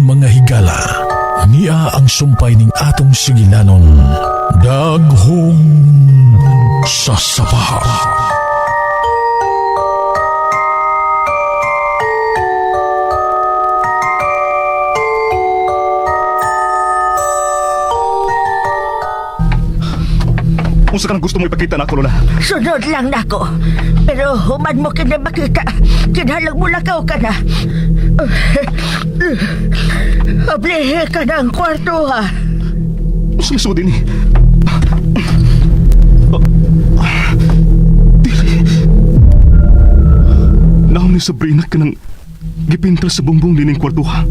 mga higala. Niya ang sumpay ning atong sigilanon. Daghong sasapa. Kung sa kanang gusto mo ipakita na ako, Lola. Sunod lang nako. Pero human mo kina makita. Kinhalang mo lakaw ka na. Ablihe ka na ang kwarto ha. Sumisod din eh. Dili. Naon ni Sabrina ka ng gipintal sa bumbong dining kwarto ha.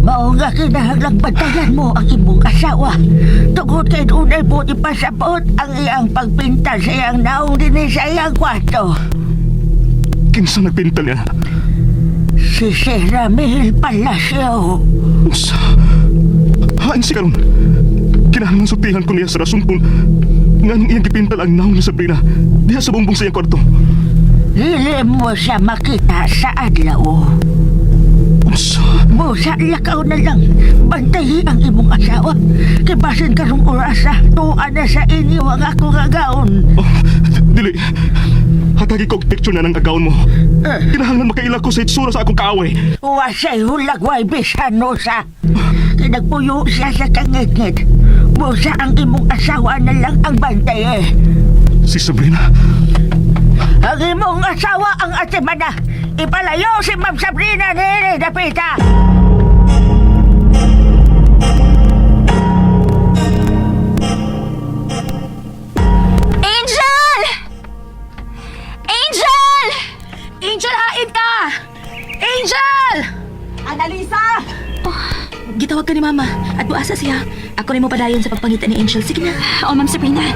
Mao nga kinahanglang bantayan mo ang imong asawa. Tungod kay unay mo ipasabot ang iyang pagpintal sa iyang naong din sa iyang kwarto. Kinsa nagpintal yan? Si Sir Ramil Palacio. Sa... Hain si karon. Kinahanglan sutihan ko niya sa rason kung nga nang iyang gipintal ang naong ni Sabrina diha sa bumbong sa iyang kwarto. Dili mo siya makita sa adlaw. Sa... Musa lakaw na lang. Bantayi ang imong asawa. Kibasin karong orasa. Tuan na sa inyo ang akong agaon. Oh, dili. Hatagi ko og picture na ng agaon mo. Kinahanglan makaila ko sa itsura sa akong kaaway. Wasay hulagway bisan no sa. Kinagpuyo siya sa kangit-ngit. Musa ang imong asawa na lang ang bantaye. Si Sabrina. Ang imong asawa ang atimana. Ipalayo si Ma'am Sabrina nini dapita. Angel! Angel! Angel, hain ka! Angel! Annalisa! Gitawag ka ni Mama at buasa siya. Ako rin mo padayon sa pagpangita ni Angel. Sige na. Oo, Ma'am Sabrina.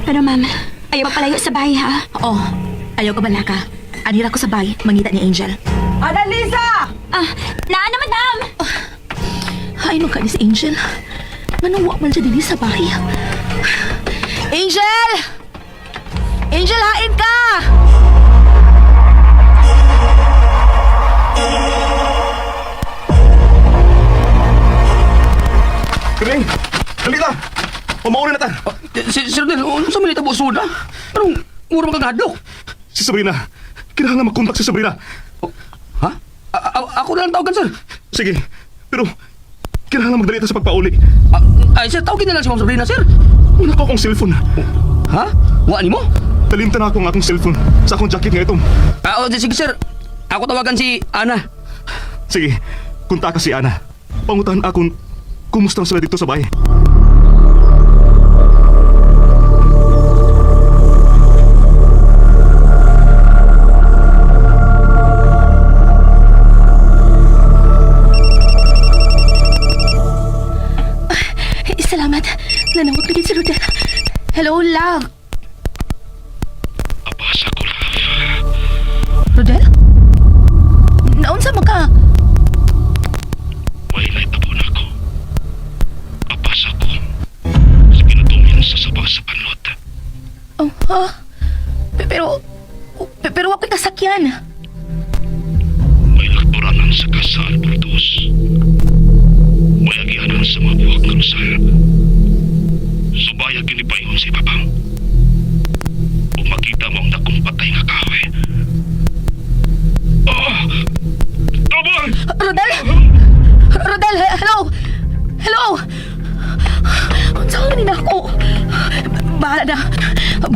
Pero Ma'am, ayaw magpalayo sa bahay ha? Oh, ayaw ka bala ka. Anira ko sa bahay, mangita ni Angel. Annalisa! Naan naman, Ma'am! Hain mo ka ni si Angel. Manuwa man siya din sa bahay. Angel! Angel, hain ka! Kering! Dali ta! Pamaurin na ta! Sir Del, ano sa manita po suda? Anong mura magkagadlok? Si Sabrina. Kinahanglan makontak si Sabrina. Ha? Ako na lang tawagan, sir. Sige. Pero kinahanglan magdali ta sa pagpauli. Ay, sir, tawagin na lang si Ma'am Sabrina, sir. Wala ko akong cellphone. Ha? Wani mo? Talimta na ako ang akong cellphone sa akong jacket nga itong. Sige, sir. Ako tawagan si Ana. Sige. Kunta ka si Ana. Pangutahan akong kumusta sila dito sa bahay. Salamat. Nanawag na si Rodel. Hello, love. Abasa ko lang. Rodel? Naunsa mo ka? Way na itabon ako. Abasa ko. Sa pinatumin sa saba sa panlot. Oh, ha? Pero wako'y kasakyan. May laktoranan sa kasal, Brutus. May agianan sa mga buwak ng lusal. Subayag ginipayon sa ibabang. Kung makita mo ang dakong patay nga kahoy. Oh! Tabang! Rodel! Rodel, hello! Hello! Saan na ako? Bahala na.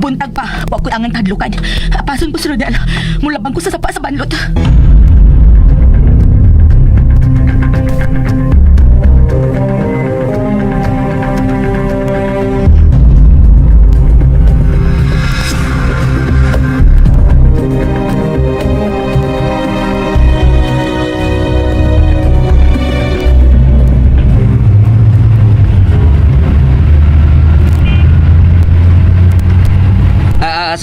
Buntag pa. Huwag ko'y angang kadlukan. Pasun ko si Rodel. Mulabang ko sa sapa sa banlot.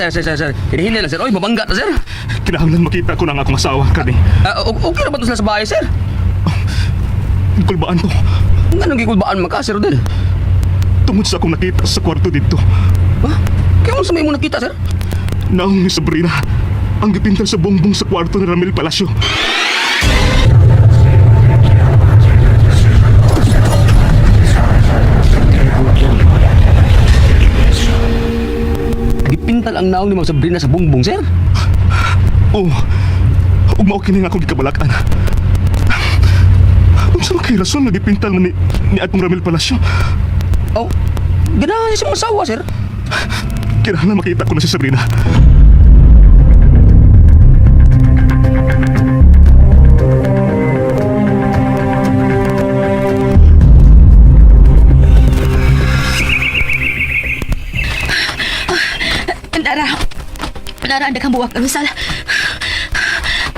Sir. Hinihinay lang, sir. Oy, mabangga na, sir. Kinahanglan makita ko ng akong asawa kani. Okay na ba ito sila sa bahay, sir? Kulbaan to. Anong gikulbaan maka, sir Rodel? Tungod sa akong nakita sa kwarto dito. Ha? Kaya mo sa may mo nakita, sir? Naong ni Sabrina. Ang gipintal sa bongbong sa kwarto ni Ramil Palacio. ang naong ni Ma'am Sabrina sa bungbong, sir? Oo. Ug mao kini nga akong gikabalakan. Unsa man kay rason nga gipintal man ni Atong Ramil Palacio? Oh, ganahan siya masawa, sir. Kinahanglan makita ko na si Sabrina. Nara, anda kang buwak, Rizal.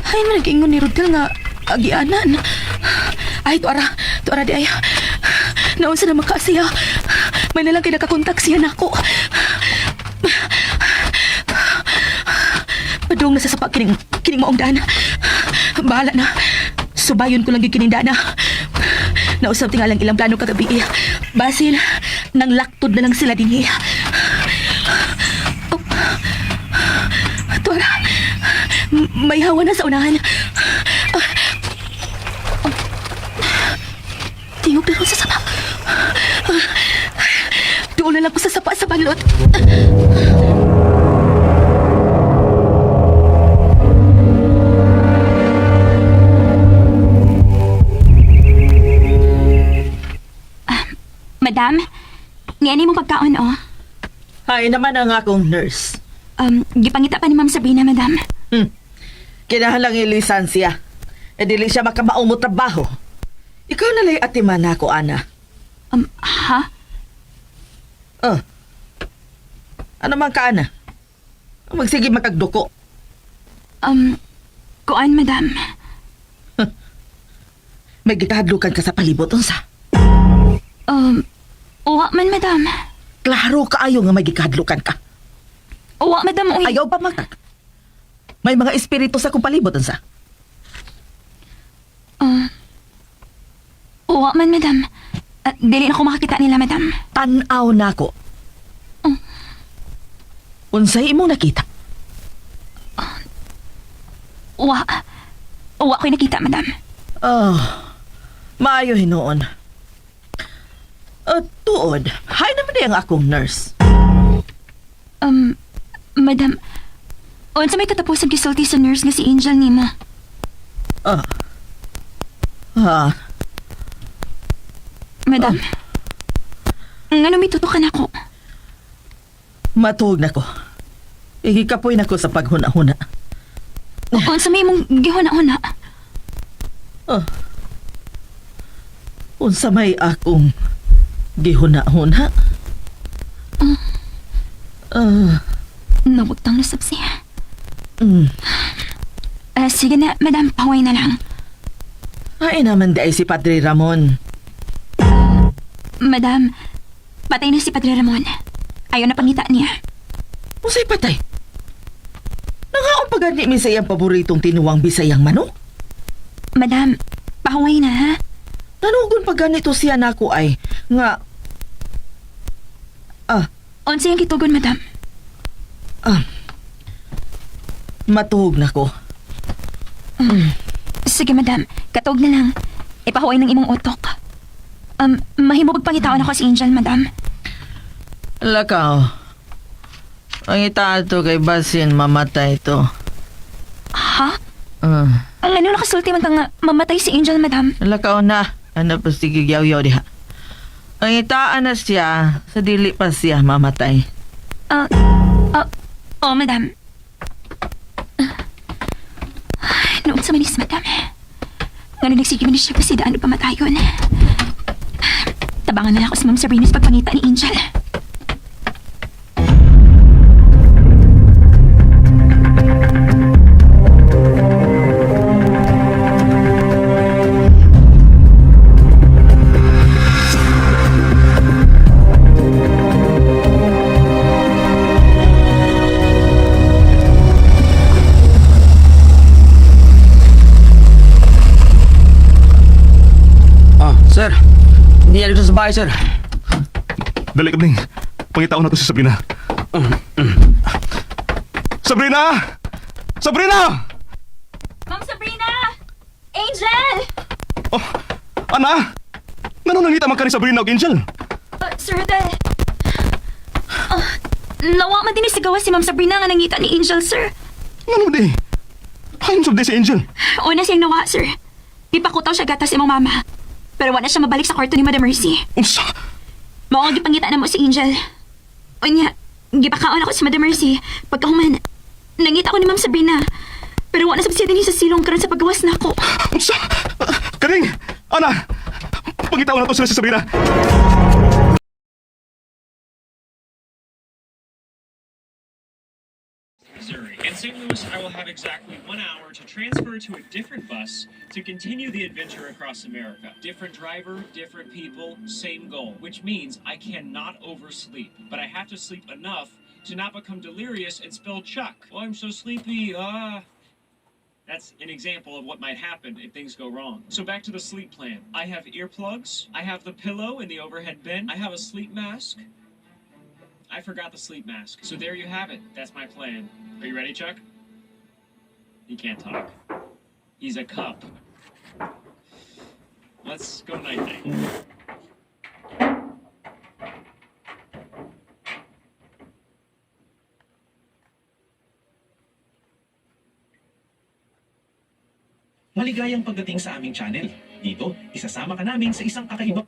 Ay, malagingon ni Rodel nga agianan. Ay, tuara di ay. Naunsa na makasiya. May nalang kinakakontak siya na ako. Padung na sa sapa kining maong dana. Bahala na. Subayon ko lang kining dana. Nausap tingalang ilang plano kagabi. Basil, nang laktod na lang sila din. Tuara, may hawa na sa unahan. Tingog na rin sa sapa. Doon na lang ko sa sapa sa balot. Madam, ngayon mo pagkaon, oh. Ay naman ang akong nurse. Gipangita pa ni Ma'am Sabrina, madam. Kinahanglang ilisansya. E dili siya makamao mo trabaho. Ikaw na lay atiman ako, Ana. Ha? Ano man ka, Ana? Magsige makagduko. Kuan, madam. May gikahadlukan ka sa palibot, unsa? Uwa man, madam. Klaro kaayo nga may gikahadlukan ka. Uwa, madam, uy. Ayaw pa magkak. May mga espiritu sa kong palibot, unsa? Uwa man, madam. Dili na ko makakita nila, madam. Tanaw na ako. Unsay imong nakita? Uwa. Uwa ko'y nakita, madam. Maayo hinoon. Tuod, hay naman ang akong nurse. Madam, unsa may katapusan kisulti sa nurse nga si Angel nimo? Madam, ngano may tutukan ako? Matuog na ko. Ihikapoy na ko sa paghuna-huna. Unsa may mong gihuna-huna? Unsa may akong gihuna-huna? Nawagtang nasab siya. Sige na, madam, paway na lang. Ay naman di ay si Padre Ramon. Madam, patay na si Padre Ramon. Ayaw na pangita niya. Unsay patay? Nangaon pa gani mi sa iyang paboritong tinuwang bisayang manok? Madam, paway na, ha? Nanugon pa ganito siya nako ay nga Unsa yung kitugon, madam? matuog na ko. Sige, madam. Katuog na lang. Ipahuay ng imong utok. Mahimo pagpangitaon ako si Angel, madam. Lakaw. Ang itato kay Basin mamatay to. Ha? Ang ano nakasulti man nga mamatay si Angel, madam? Lakaw na. Ano pa sige yaw-yaw diha. Ang itaan na siya, sa dili pa siya mamatay. Madam. Noon sa manis, madam. Ngano nagsige man siya pasidaan o pamatayon. Tabangan na lang ako sa Ma'am Sabrina sa pagpangita ni Angel. Sir, hindi yan dito sa bahay, sir. Dali, Kabling. Pangitaon na to si Sabrina. Sabrina! Sabrina! Ma'am Sabrina! Angel! Oh, Ana! Ngano nangita man ka ni Sabrina o Angel? Sir Rodel. Nawa man din si gawas si Ma'am Sabrina nga nangita ni Angel, sir. Ano di? Hain sa si Angel. Una siyang nawa, sir. Gipakutaw siya gatas imong mama. Pero wala siya mabalik sa kwarto ni Madam Mercy. Unsa? Mao ang gipangita na mo si Angel. Unya, gipakaon ako si Madam Mercy. Pagkahuman, nangita ko ni Ma'am Sabrina. Pero wala sabsiya din sa silong karon sa paggawas na ako. Unsa? Karing! Ana! Pangitaw na to sila si Sabrina. Missouri. In St. Louis, I will have exactly 1 hour to transfer to a different bus to continue the adventure across America. Different driver, different people, same goal, which means I cannot oversleep. But I have to sleep enough to not become delirious and spell Chuck. Oh, I'm so sleepy. That's an example of what might happen if things go wrong. So back to the sleep plan. I have earplugs. I have the pillow in the overhead bin. I have a sleep mask. I forgot the sleep mask. So there you have it. That's my plan. Are you ready, Chuck? He can't talk. He's a cup. Let's go night-night. Maligayang pagdating sa aming channel. Dito, isasama ka namin sa isang kakaibang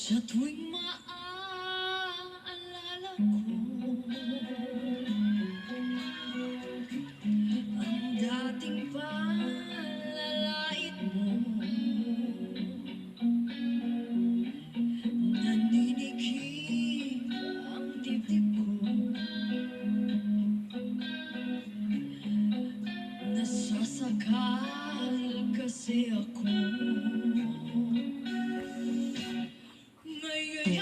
Sa tuwing maaalala ko ang dating palalait mo, naninikip ang dibdib ko, nasasakal kasi ako. Ngayon'y